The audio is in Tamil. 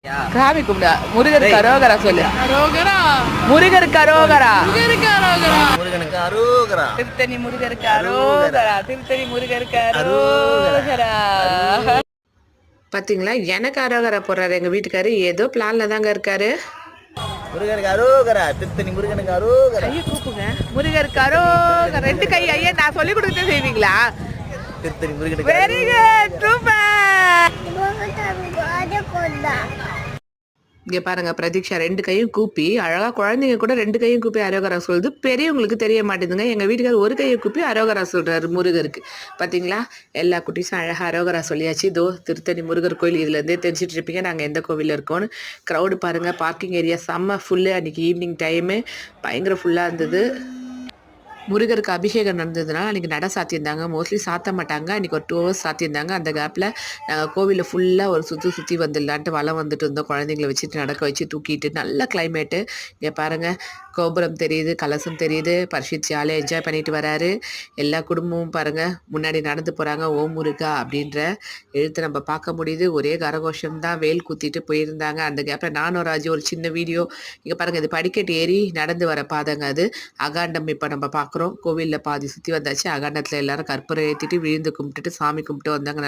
சாமி கும்பிடா. முருகருக்கு அரோகரா சொல்லு. அரோகரா. முருகருக்கு அரோகரா. முருகருக்கு அரோகரா. முருகனுக்கு அரோகரா. திருத்தணி முருகருக்கு அரோகரா. திருத்தணி முருகருக்கு அரோகரா. பாத்தீங்களா, எனக்கு அரோகரா போடுறாரு எங்க வீட்டுக்காரு. ஏதோ பிளான்ல தாங்க இருக்காரு. முருகனுக்கு அரோகரா. திருத்தணி முருகனுக்கு அரோகரா. கையை கூப்புங்க. முருகருக்கு அரோகரா. 2 கை. ஐயா, நான் சொல்லி கொடுத்து செய்வீங்களா? திருத்தணி முருகனுக்கு வெரி குட், சூப்பர். இங்கே பாருங்க, பிரதீக்ஷா 2 கையும் கூப்பி அழகாக, குழந்தைங்க கூட 2 கையும் கூப்பி அரோகரா சொல்லுது. பெரியவங்களுக்கு தெரிய மாட்டேங்குதுங்க. எங்கள் வீட்டுக்கார் 1 கையை கூப்பி அரோகரா சொல்கிறாரு முருகருக்கு. பார்த்தீங்களா, எல்லா குட்டீஸும் அழகாக அரோகரா சொல்லியாச்சு. இதோ திருத்தணி முருகர் கோயில். இதுலேருந்தே தெரிஞ்சிட்டு இருப்பீங்க நாங்கள் எந்த கோவிலில் இருக்கோன்னு. க்ரௌடு பாருங்கள், பார்க்கிங் ஏரியா செம்ம ஃபுல்லு. அன்றைக்கி ஈவினிங் டைமு பயங்கர ஃபுல்லாக இருந்தது. முருகருக்கு அபிஷேகம் நடந்ததுனால அன்றைக்கி நட சாத்தியிருந்தாங்க. மோஸ்ட்லி சாத்த மாட்டாங்க. அன்றைக்கி ஒரு 2 ஹவர்ஸ் சாத்தியிருந்தாங்க. அந்த கேப்பில் நாங்கள் கோவிலில் ஃபுல்லாக ஒரு சுற்றி வந்துடலான்ட்டு வலம் வந்துட்டு இருந்தோம். குழந்தைங்கள வச்சுட்டு நடக்க வச்சு தூக்கிட்டு. நல்ல கிளைமேட்டு. இங்கே பாருங்கள், கோபுரம் தெரியுது, கலசம் தெரியுது. பரிஷித் ஜாலியாக என்ஜாய் பண்ணிட்டு வராரு. எல்லா குடும்பமும் பாருங்கள் முன்னாடி நடந்து போகிறாங்க. ஓம் முருகா அப்படின்ற எழுத்து நம்ம பார்க்க முடியுது. ஒரே கரகோஷம் தான். வேல் குத்திட்டு போயிருந்தாங்க. அந்த கேப்பில் நானும் ராஜு ஒரு சின்ன வீடியோ. இங்கே பாருங்கள், இது படிக்கட்டு ஏறி நடந்து வர பாதைங்க. அது அகாண்டம் இப்போ நம்ம பார்க்குறோம். கோவிலில் பாதி சுற்றி வந்தாச்சு. அகாண்டத்தில் எல்லாரும் கற்பூரம் ஏற்றிட்டு விழுந்து கும்பிட்டுட்டு சாமி கும்பிட்டு வந்தாங்க. நல்ல